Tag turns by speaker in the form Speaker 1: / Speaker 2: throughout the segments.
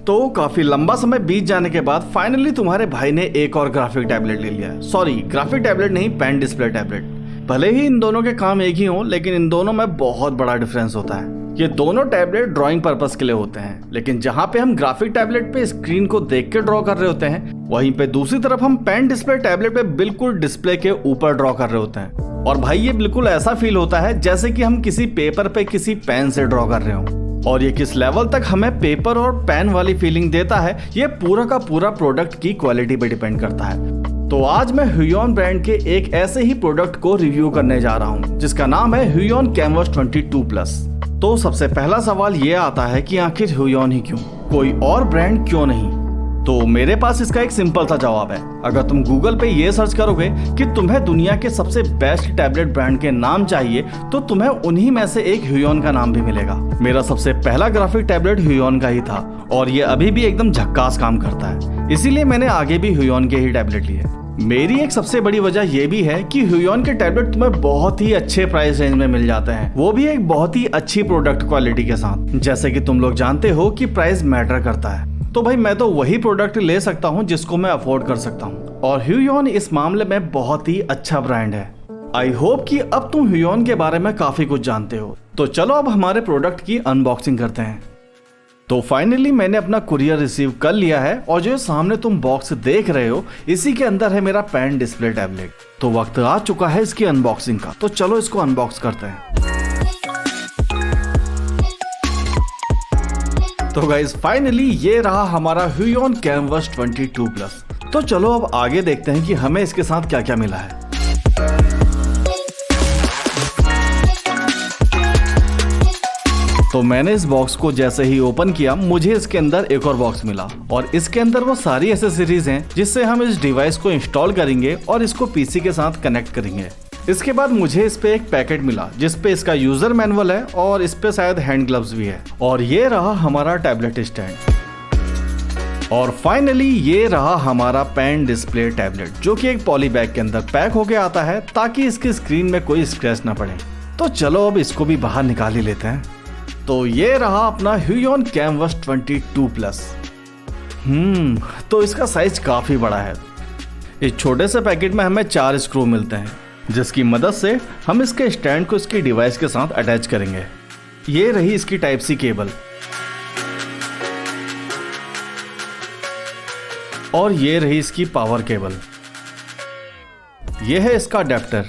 Speaker 1: तो काफी लंबा समय बीत जाने के बाद फाइनली तुम्हारे भाई ने एक और ग्राफिक टैबलेट ले लिया है। सॉरी, ग्राफिक टैबलेट नहीं, पेन डिस्प्ले टैबलेट। भले ही इन दोनों के काम एक ही हो, लेकिन इन दोनों में बहुत बड़ा डिफरेंस होता है। ये दोनों टैबलेट ड्राइंग पर्पस के लिए होते हैं, लेकिन जहाँ पे हम ग्राफिक टैबलेट पे स्क्रीन को देख के ड्रॉ कर रहे होते हैं, वहीं पे दूसरी तरफ हम पेन डिस्प्ले टैबलेट पे बिल्कुल डिस्प्ले के ऊपर ड्रॉ कर रहे होते हैं। और भाई ये बिल्कुल ऐसा फील होता है जैसे कि हम किसी पेपर पे किसी पेन से ड्रॉ कर रहे हो। और ये किस लेवल तक हमें पेपर और पेन वाली फीलिंग देता है, ये पूरा का पूरा प्रोडक्ट की क्वालिटी पे डिपेंड करता है। तो आज मैं ह्यूयोन ब्रांड के एक ऐसे ही प्रोडक्ट को रिव्यू करने जा रहा हूँ जिसका नाम है ह्यूयोन कैनवस 22+। तो सबसे पहला सवाल ये आता है कि आखिर ह्यूयोन ही क्यों, कोई और ब्रांड क्यों नहीं? तो मेरे पास इसका एक सिंपल सा जवाब है। अगर तुम गूगल पे ये सर्च करोगे कि तुम्हें दुनिया के सबसे बेस्ट टैबलेट ब्रांड के नाम चाहिए, तो तुम्हें उन्हीं में से एक ह्यूयोन का नाम भी मिलेगा। मेरा सबसे पहला ग्राफिक टैबलेट ह्यूयोन का ही था और ये अभी भी एकदम झक्कास काम करता है, इसीलिए मैंने आगे भी ह्यूयोन के ही टैबलेट लिए। मेरी एक सबसे बड़ी वजह ये भी है कि ह्यूयोन के टैबलेट तुम्हें बहुत ही अच्छे प्राइस रेंज में मिल जाते हैं, वो भी एक बहुत ही अच्छी प्रोडक्ट क्वालिटी के साथ। जैसे कि तुम लोग जानते हो कि प्राइस मैटर करता है, तो भाई मैं तो वही प्रोडक्ट ले सकता हूँ जिसको मैं अफोर्ड कर सकता हूँ, और ह्यूयोन इस मामले में बहुत ही अच्छा ब्रांड है। आई होप कि अब तुम ह्यूयोन के बारे में काफी कुछ जानते हो। तो चलो अब हमारे प्रोडक्ट की अनबॉक्सिंग करते हैं। तो फाइनली मैंने अपना कुरियर रिसीव कर लिया है और जो सामने तुम बॉक्स देख रहे हो, इसी के अंदर है मेरा पेन डिस्प्ले टैबलेट। तो वक्त आ चुका है इसकी अनबॉक्सिंग का, तो चलो इसको अनबॉक्स करते हैं। तो गाइस फाइनली ये रहा हमारा ह्यूयोन कैनवस 22+। तो चलो अब आगे देखते हैं कि हमें इसके साथ क्या क्या मिला है। तो मैंने इस बॉक्स को जैसे ही ओपन किया, मुझे इसके अंदर एक और बॉक्स मिला और इसके अंदर वो सारी एसेसरीज हैं जिससे हम इस डिवाइस को इंस्टॉल करेंगे और इसको पीसी के साथ कनेक्ट करेंगे। इसके बाद मुझे इस पे एक पैकेट मिला जिसपे इसका यूजर मैनुअल है और इस पे शायद हैंड ग्लव्स भी है। और ये रहा हमारा टैबलेट स्टैंड। और फाइनली ये रहा हमारा पेन डिस्प्ले टैबलेट, जो कि एक पॉली बैग के अंदर पैक होके आता है ताकि इसकी स्क्रीन में कोई स्क्रैच ना पड़े। तो चलो अब इसको भी बाहर निकाल ही लेते हैं। तो ये रहा अपना ह्यूयोन कैनवस 22+। तो इसका साइज काफी बड़ा है। इस छोटे से पैकेट में हमें 4 स्क्रू मिलते हैं जिसकी मदद से हम इसके स्टैंड को इसकी डिवाइस के साथ अटैच करेंगे। ये रही इसकी टाइप सी केबल और ये रही इसकी पावर केबल। ये है इसका अडेप्टर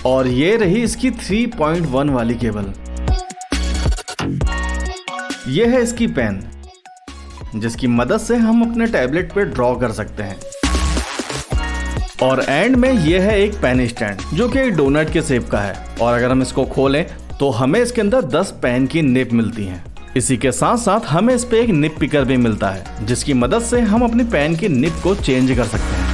Speaker 1: और ये रही इसकी 3.1 वाली केबल। ये है इसकी पेन जिसकी मदद से हम अपने टैबलेट पे ड्रॉ कर सकते हैं। और एंड में ये है एक पेन स्टैंड जो कि एक डोनट के शेप का है, और अगर हम इसको खोलें तो हमें इसके अंदर 10 पेन की निब मिलती हैं। इसी के साथ साथ हमें इस पे एक निब पिकर भी मिलता है जिसकी मदद से हम अपनी पेन की निब को चेंज कर सकते हैं।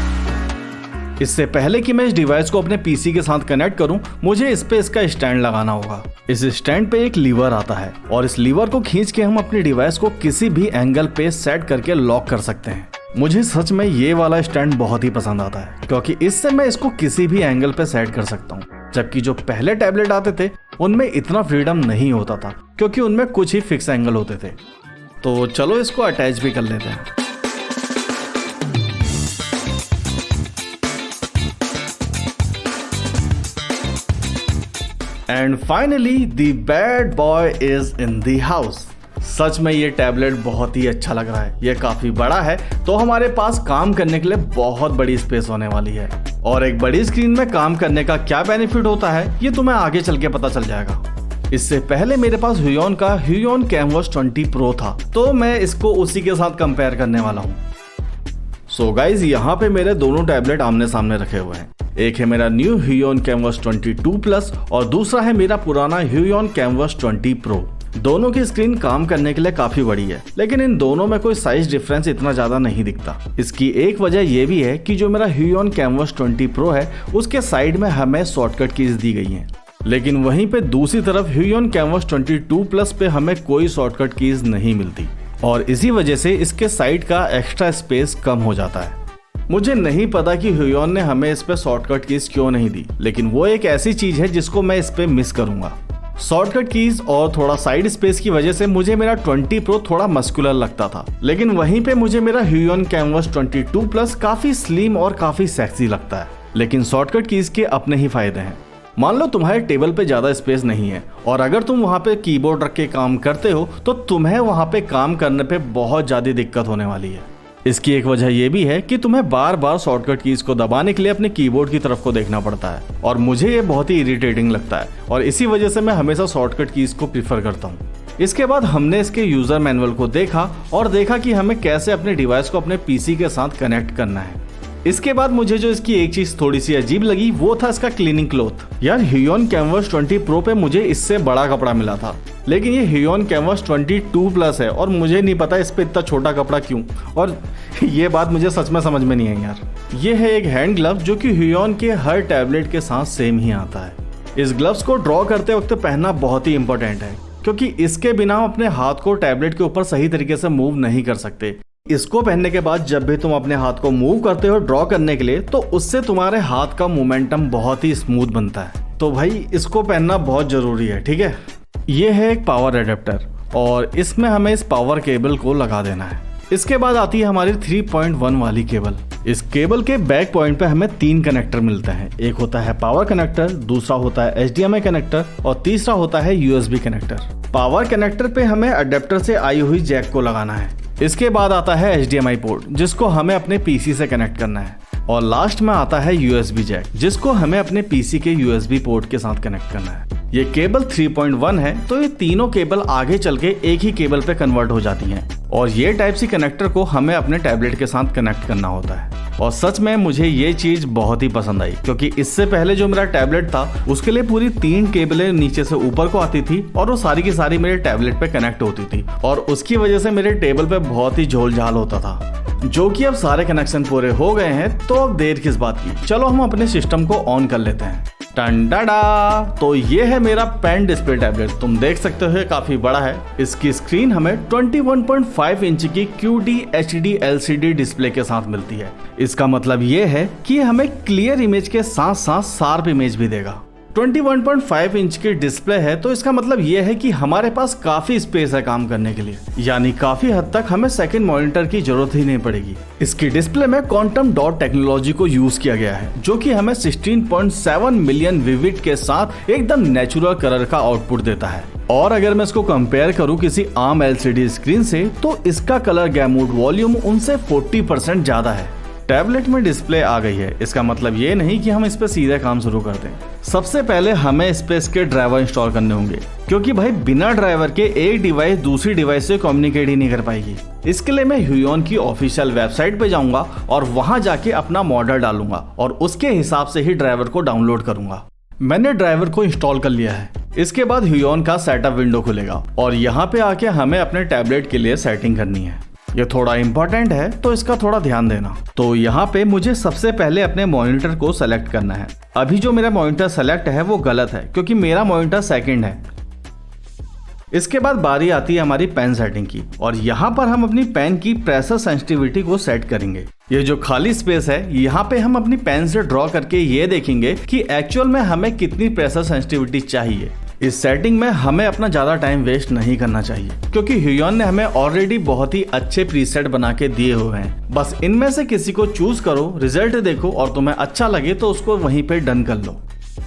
Speaker 1: इससे पहले कि मैं इस डिवाइस को अपने पीसी के साथ कनेक्ट करूं, मुझे इस पे इसका स्टैंड लगाना होगा। इस स्टैंड पे एक लीवर आता है और इस लीवर को खींच के हम अपनी डिवाइस को किसी भी एंगल पे सेट करके लॉक कर सकते हैं। मुझे सच में ये वाला स्टैंड बहुत ही पसंद आता है क्योंकि इससे मैं इसको किसी भी एंगल पे सेट कर सकता हूँ, जबकि जो पहले टैबलेट आते थे उनमें इतना फ्रीडम नहीं होता था क्योंकि उनमें कुछ ही फिक्स एंगल होते थे। तो चलो इसको अटैच भी कर लेते हैं। And finally the bad boy is in the house. सच में ये टैबलेट बहुत ही अच्छा लग रहा है। ये काफी बड़ा है तो हमारे पास काम करने के लिए बहुत बड़ी स्पेस होने वाली है। और एक बड़ी स्क्रीन में काम करने का क्या बेनिफिट होता है ये तुम्हें आगे चल के पता चल जाएगा। इससे पहले मेरे पास ह्यूयोन का ह्यूयोन कैनवस 20 प्रो था, तो मैं इसको उसी के साथ कंपेयर करने वाला हूँ। सो गाइज यहाँ पे मेरे दोनों टैबलेट आमने सामने रखे हुए हैं। एक है मेरा न्यू ह्यूयोन कैनवस 22+ और दूसरा है मेरा पुराना ह्यूयोन कैनवस 20 प्रो। दोनों की स्क्रीन काम करने के लिए काफी बड़ी है, लेकिन इन दोनों में कोई साइज डिफरेंस इतना ज्यादा नहीं दिखता। इसकी एक वजह यह भी है कि जो मेरा ह्यूयोन कैनवस 20 प्रो है उसके साइड में हमें शॉर्टकट कीज दी गई हैं, लेकिन वहीं पे दूसरी तरफ ह्यूयोन कैनवस 22+ पे हमें कोई शॉर्टकट कीज नहीं मिलती और इसी वजह से इसके साइड का एक्स्ट्रा स्पेस कम हो जाता है। मुझे नहीं पता कि ह्यूयोन ने हमें इस पे शॉर्टकट कीज क्यों नहीं दी, लेकिन वो एक ऐसी चीज है जिसको मैं इस पे मिस करूंगा। शॉर्टकट कीज और थोड़ा साइड स्पेस की वजह से मुझे मेरा 20 Pro थोड़ा मस्कुलर लगता था, लेकिन वहीं पे मुझे मेरा ह्यूयोन कैनवस 22 Plus काफी स्लिम और काफी सेक्सी लगता है। लेकिन शॉर्टकट कीज के अपने ही फायदे हैं। मान लो तुम्हारे टेबल पे ज्यादा स्पेस नहीं है और अगर तुम वहाँ पे कीबोर्ड रख के काम करते हो तो तुम्हें वहाँ पे काम करने पे बहुत ज्यादा दिक्कत होने वाली है। इसकी एक वजह यह भी है कि तुम्हें बार बार शॉर्टकट कीज को दबाने के लिए अपने कीबोर्ड की तरफ को देखना पड़ता है और मुझे ये बहुत ही इरिटेटिंग लगता है और इसी वजह से मैं हमेशा शॉर्टकट कीज को प्रीफर करता हूँ। इसके बाद हमने इसके यूजर मैनुअल को देखा और देखा कि हमें कैसे अपने डिवाइस को अपने पीसी के साथ कनेक्ट करना है। इसके बाद मुझे जो इसकी एक चीज थोड़ी सी अजीब लगी वो था इसका क्लीनिंग क्लॉथ। यार ह्यूयोन कैनवस 20 Pro पे मुझे इससे बड़ा कपड़ा मिला था, लेकिन ये ह्यूयोन कैनवस 22 Plus है और मुझे नहीं पता इस पे इतना छोटा कपड़ा क्यों, और ये बात मुझे सच में समझ में नहीं आई यार। ये है एक हैंड ग्लव जो कि ह्यूयोन के हर टैबलेट के साथ सेम ही आता है। इस ग्लव्स को ड्रॉ करते वक्त पहनना बहुत ही इंपॉर्टेंट है, क्योंकि इसके बिना हम अपने हाथ को टैबलेट के ऊपर सही तरीके से मूव नहीं कर सकते। इसको पहनने के बाद जब भी तुम अपने हाथ को मूव करते हो ड्रॉ करने के लिए, तो उससे तुम्हारे हाथ का मोमेंटम बहुत ही स्मूथ बनता है। तो भाई इसको पहनना बहुत जरूरी है, ठीक है। ये है एक पावर एडेप्टर और इसमें हमें इस पावर केबल को लगा देना है। इसके बाद आती है हमारी 3.1 वाली केबल। इस केबल के बैक पॉइंट पे हमें 3 कनेक्टर मिलते हैं। एक होता है पावर कनेक्टर, दूसरा होता है HDMI कनेक्टर और तीसरा होता है USB कनेक्टर। पावर कनेक्टर पे हमें अडेप्टर से आई हुई जैक को लगाना है। इसके बाद आता है HDMI पोर्ट जिसको हमें अपने पीसी से कनेक्ट करना है और लास्ट में आता है USB जैक जिसको हमें अपने पीसी के USB पोर्ट के साथ कनेक्ट करना है। ये केबल 3.1 है, तो ये तीनों केबल आगे चल के एक ही केबल पे कन्वर्ट हो जाती हैं और ये टाइप सी कनेक्टर को हमें अपने टैबलेट के साथ कनेक्ट करना होता है। और सच में मुझे ये चीज बहुत ही पसंद आई, क्योंकि इससे पहले जो मेरा टैबलेट था उसके लिए पूरी 3 केबलें नीचे से ऊपर को आती थी और वो सारी की सारी मेरे टैबलेट पे कनेक्ट होती थी और उसकी वजह से मेरे टेबल पे बहुत ही झोल झाल होता था। जो कि अब सारे कनेक्शन पूरे हो गए हैं, तो अब देर किस बात की, चलो हम अपने सिस्टम को ऑन कर लेते हैं। टंडाडा, तो ये है मेरा पेन डिस्प्ले टैबलेट। तुम देख सकते हो काफी बड़ा है। इसकी स्क्रीन हमें 21.5 इंच की QD HD LCD डिस्प्ले के साथ मिलती है। इसका मतलब ये है कि हमें क्लियर इमेज के साथ साथ शार्प इमेज भी देगा। 21.5 इंच की डिस्प्ले है, तो इसका मतलब ये है कि हमारे पास काफी स्पेस है काम करने के लिए, यानी काफी हद तक हमें सेकंड मॉनिटर की जरूरत ही नहीं पड़ेगी। इसकी डिस्प्ले में क्वांटम डॉट टेक्नोलॉजी को यूज किया गया है, जो कि हमें 16.7 मिलियन विविड के साथ एकदम नेचुरल कलर का आउटपुट देता है। और अगर मैं इसको कंपेयर करूं किसी आम LCD स्क्रीन से, तो इसका कलर गैमूड वॉल्यूम उनसे 40% ज्यादा है। टैबलेट में डिस्प्ले आ गई है, इसका मतलब ये नहीं कि हम इस पे सीधे काम शुरू कर दें। सबसे पहले हमें इस पे इसके ड्राइवर इंस्टॉल करने होंगे, क्योंकि भाई बिना ड्राइवर के एक डिवाइस दूसरी डिवाइस से कम्युनिकेट ही नहीं कर पाएगी। इसके लिए मैं ह्यूयोन की ऑफिशियल वेबसाइट पे जाऊंगा और वहां जाके अपना मॉडल डालूंगा और उसके हिसाब से ही ड्राइवर को डाउनलोड करूंगा। मैंने ड्राइवर को इंस्टॉल कर लिया है। इसके बाद ह्यूयोन का सेटअप विंडो खुलेगा और यहाँ पे आके हमें अपने टैबलेट के लिए सेटिंग करनी है। ये थोड़ा इंपॉर्टेंट है, तो इसका थोड़ा ध्यान देना। तो यहाँ पे मुझे सबसे पहले अपने मॉनिटर को सेलेक्ट करना है। अभी जो मेरा मॉनिटर सेलेक्ट है वो गलत है, क्योंकि मेरा मॉनिटर सेकंड है। इसके बाद बारी आती है हमारी पेन सेटिंग की और यहाँ पर हम अपनी पेन की प्रेशर सेंसिटिविटी को सेट करेंगे। ये जो खाली स्पेस है, यहाँ पे हम अपनी पेन से ड्रॉ करके ये देखेंगे कि एक्चुअल में हमें कितनी प्रेशर सेंसिटिविटी चाहिए। इस सेटिंग में हमें अपना ज्यादा टाइम वेस्ट नहीं करना चाहिए, क्योंकि ह्यूयोन ने हमें ऑलरेडी बहुत ही अच्छे प्रीसेट बना के दिए हुए हैं। बस इनमें से किसी को चूज करो, रिजल्ट देखो और तुम्हें अच्छा लगे तो उसको वहीं पे डन कर लो।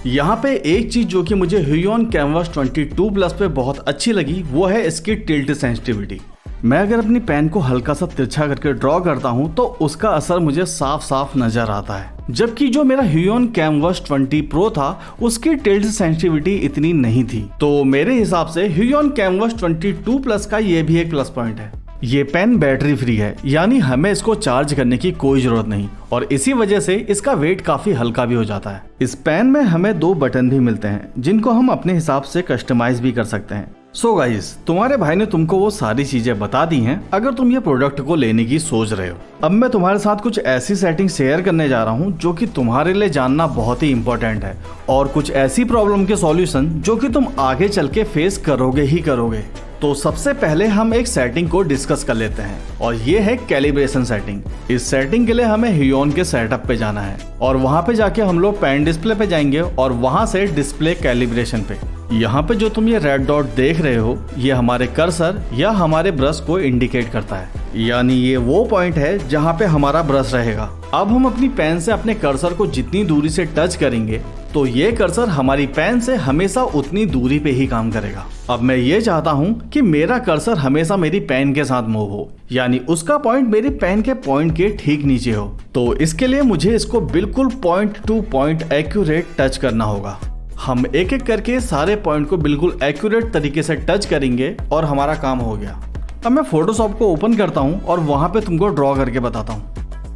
Speaker 1: यहाँ पे एक चीज जो कि मुझे ह्यूयोन कैनवस 22 Plus पे बहुत अच्छी लगी, वो है इसकी टिल्ट सेंसिटिविटी। मैं अगर अपनी पेन को हल्का सा तिरछा करके ड्रॉ करता हूँ तो उसका असर मुझे साफ साफ नजर आता है, जबकि जो मेरा ह्यूयोन कैनवस 20 Pro था उसकी टिल्ट सेंसिटिविटी इतनी नहीं थी। तो मेरे हिसाब से ह्यूयोन कैनवस 22 Plus का ये भी एक प्लस पॉइंट है। ये पेन बैटरी फ्री है, यानी हमें इसको चार्ज करने की कोई जरूरत नहीं और इसी वजह से इसका वेट काफी हल्का भी हो जाता है। इस पेन में हमें 2 बटन भी मिलते हैं जिनको हम अपने हिसाब से कस्टमाइज भी कर सकते हैं। सो गाइस, तुम्हारे भाई ने तुमको वो सारी चीजें बता दी हैं अगर तुम ये प्रोडक्ट को लेने की सोच रहे हो। अब मैं तुम्हारे साथ कुछ ऐसी सेटिंग शेयर करने जा रहा हूँ जो कि तुम्हारे लिए जानना बहुत ही इंपॉर्टेंट है, और कुछ ऐसी प्रॉब्लम के सॉल्यूशन जो कि तुम आगे चल के फेस करोगे ही करोगे। तो सबसे पहले हम एक सेटिंग को डिस्कस कर लेते हैं और ये है कैलिब्रेशन सेटिंग। इस सेटिंग के लिए हमें ह्यूयोन के सेटअप पे जाना है और वहां पे जाके हम लोग पेन डिस्प्ले पे जाएंगे और वहां से डिस्प्ले कैलिब्रेशन पे। यहाँ पे जो तुम ये रेड डॉट देख रहे हो, ये हमारे कर्सर या हमारे ब्रश को इंडिकेट करता है, यानी ये वो पॉइंट है जहाँ पे हमारा ब्रश रहेगा। अब हम अपनी पेन से अपने कर्सर को जितनी दूरी से टच करेंगे तो ये कर्सर हमारी पेन से हमेशा उतनी दूरी पे ही काम करेगा। अब मैं ये चाहता हूँ कि मेरा कर्सर हमेशा मेरी पेन के साथ मूव हो, यानी उसका पॉइंट मेरी पेन के पॉइंट के ठीक नीचे हो। तो इसके लिए मुझे इसको बिल्कुल point two point accurate touch करना होगा। हम एक एक करके सारे पॉइंट को बिल्कुल एक्यूरेट तरीके से टच करेंगे और हमारा काम हो गया। अब मैं फोटोशॉप को ओपन करता हूँ और वहाँ पे तुमको ड्रॉ करके बताता हूँ।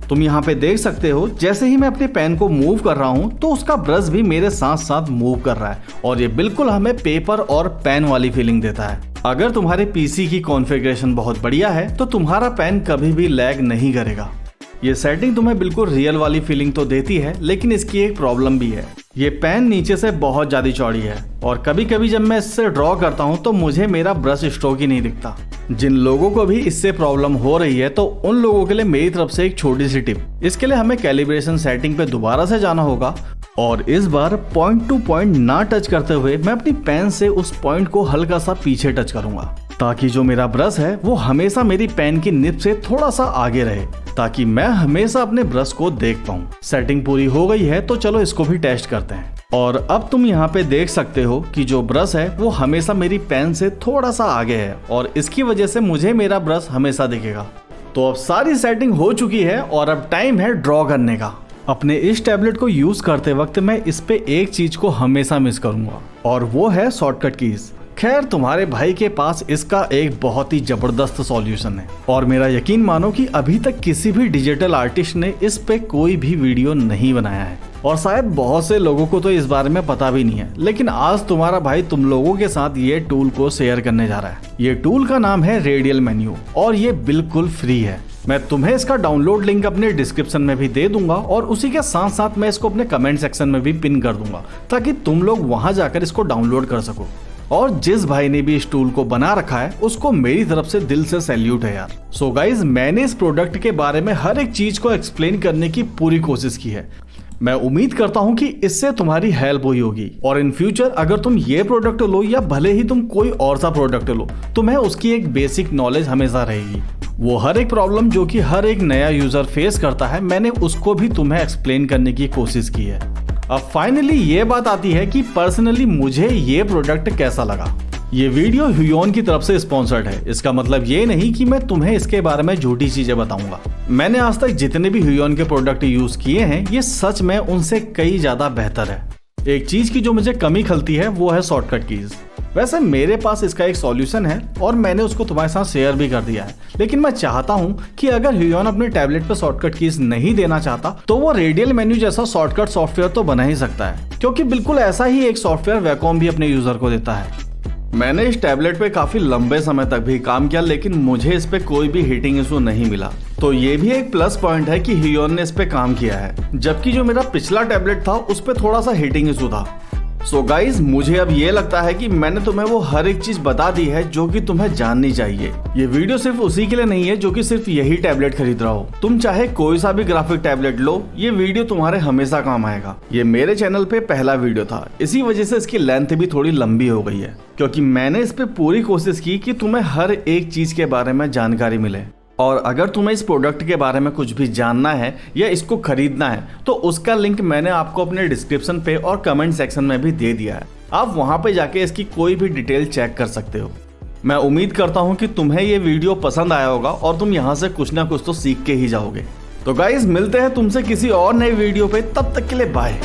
Speaker 1: तुम यहाँ पे देख सकते हो, जैसे ही मैं अपने पेन को मूव कर रहा हूँ तो उसका ब्रश भी मेरे साथ साथ मूव कर रहा है और ये बिल्कुल हमें पेपर और पेन वाली फीलिंग देता है। अगर तुम्हारे पीसी की कॉन्फ़िगरेशन बहुत बढ़िया है तो तुम्हारा पेन कभी भी लैग नहीं करेगा। ये सेटिंग तुम्हें बिल्कुल रियल वाली फीलिंग तो देती है, लेकिन इसकी एक प्रॉब्लम भी है। ये पेन नीचे से बहुत ज्यादा चौड़ी है और कभी कभी जब मैं इससे ड्रॉ करता हूँ तो मुझे मेरा ब्रश स्ट्रोक ही नहीं दिखता। जिन लोगों को भी इससे प्रॉब्लम हो रही है तो उन लोगों के लिए मेरी तरफ से एक छोटी सी टिप। इसके लिए हमें कैलिब्रेशन सेटिंग पे दोबारा से जाना होगा और इस बार पॉइंट टू पॉइंट ना टच करते हुए मैं अपनी पेन से उस पॉइंट को हल्का सा पीछे टच करूंगा, ताकि जो मेरा ब्रश है वो हमेशा मेरी पेन की निब से थोड़ा सा आगे रहे, ताकि मैं हमेशा अपने ब्रश को देख पाऊं। सेटिंग पूरी हो गई है तो चलो इसको भी टेस्ट करते हैं। और अब तुम यहाँ पे देख सकते हो कि जो ब्रश है वो हमेशा मेरी पेन से थोड़ा सा आगे है और इसकी वजह से मुझे मेरा ब्रश हमेशा दिखेगा। तो अब सारी सेटिंग हो चुकी है और अब टाइम है ड्रॉ करने का। अपने इस टैबलेट को यूज करते वक्त मैं इस पे एक चीज को हमेशा मिस करूंगा और वो है शॉर्टकट कीज। खैर, तुम्हारे भाई के पास इसका एक बहुत ही जबरदस्त सॉल्यूशन है और मेरा यकीन मानो कि अभी तक किसी भी डिजिटल आर्टिस्ट ने इस पे कोई भी वीडियो नहीं बनाया है और शायद बहुत से लोगों को तो इस बारे में पता भी नहीं है। लेकिन आज तुम्हारा भाई तुम लोगों के साथ ये टूल को शेयर करने जा रहा है। ये टूल का नाम है रेडियल मेन्यू और ये बिल्कुल फ्री है। मैं तुम्हें इसका डाउनलोड लिंक अपने डिस्क्रिप्शन में भी दे दूंगा और उसी के साथ साथ मैं इसको अपने कमेंट सेक्शन में भी पिन कर दूंगा, ताकि तुम लोग वहां जाकर इसको डाउनलोड कर सको। और जिस भाई ने भी इस टूल को बना रखा है उसको मेरी तरफ से दिल से सैल्यूट है यार। सो गाइज, मैंने इस प्रोडक्ट के बारे में हर एक चीज को एक्सप्लेन करने की पूरी कोशिश की है। मैं उम्मीद करता हूं कि इससे तुम्हारी हेल्प हुई होगी और इन फ्यूचर अगर तुम ये प्रोडक्ट लो या भले ही तुम कोई और सा प्रोडक्ट लो, तुम्हें उसकी एक बेसिक नॉलेज हमेशा रहेगी। वो हर एक प्रॉब्लम जो कि हर एक नया यूजर फेस करता है, मैंने उसको भी तुम्हें एक्सप्लेन करने की कोशिश की है। अब फाइनली ये बात आती है कि पर्सनली मुझे ये प्रोडक्ट कैसा लगा। ये वीडियो ह्यूयोन की तरफ से स्पॉन्सर्ड है। इसका मतलब ये नहीं कि मैं तुम्हें इसके बारे में झूठी चीजें बताऊंगा। मैंने आज तक जितने भी ह्यूयोन के प्रोडक्ट यूज किए हैं, ये सच में उनसे कई ज्यादा बेहतर है। एक चीज की जो मुझे कमी खलती है वो है शॉर्टकट कीज। वैसे मेरे पास इसका एक सॉल्यूशन है और मैंने उसको तुम्हारे साथ शेयर भी कर दिया है, लेकिन मैं चाहता हूं कि अगर ह्यूयोन अपने टैबलेट पर शॉर्टकट कीज नहीं देना चाहता तो वो रेडियल मेन्यू जैसा शॉर्टकट सॉफ्टवेयर तो बना ही सकता है, क्योंकि बिल्कुल ऐसा ही एक सॉफ्टवेयर वैकॉम भी अपने यूजर को देता है। मैंने इस टैबलेट पे काफी लंबे समय तक भी काम किया, लेकिन मुझे इस पे कोई भी हीटिंग इशू नहीं मिला। तो ये भी एक प्लस पॉइंट है कि ह्यूयोन ने इस पे काम किया है, जबकि जो मेरा पिछला टैबलेट था उस पे थोड़ा सा हीटिंग इशू था। सो गाइज, मुझे अब ये लगता है कि मैंने तुम्हें वो हर एक चीज बता दी है जो कि तुम्हें जाननी चाहिए। ये वीडियो सिर्फ उसी के लिए नहीं है जो कि सिर्फ यही टैबलेट खरीद रहा हो। तुम चाहे कोई सा भी ग्राफिक टैबलेट लो, ये वीडियो तुम्हारे हमेशा काम आएगा। ये मेरे चैनल पे पहला वीडियो था, इसी वजह से इसकी लेंथ भी थोड़ी लंबी हो गई है, क्योंकि मैंने इस पे पूरी कोशिश की कि तुम्हें हर एक चीज के बारे में जानकारी मिले। और अगर तुम्हें इस प्रोडक्ट के बारे में कुछ भी जानना है या इसको खरीदना है तो उसका लिंक मैंने आपको अपने डिस्क्रिप्शन पे और कमेंट सेक्शन में भी दे दिया है। आप वहां पे जाके इसकी कोई भी डिटेल चेक कर सकते हो। मैं उम्मीद करता हूं कि तुम्हें ये वीडियो पसंद आया होगा और तुम यहां से कुछ ना कुछ तो सीख के ही जाओगे। तो गाइज, मिलते हैं तुमसे किसी और नए वीडियो पे, तब तक के लिए बाय।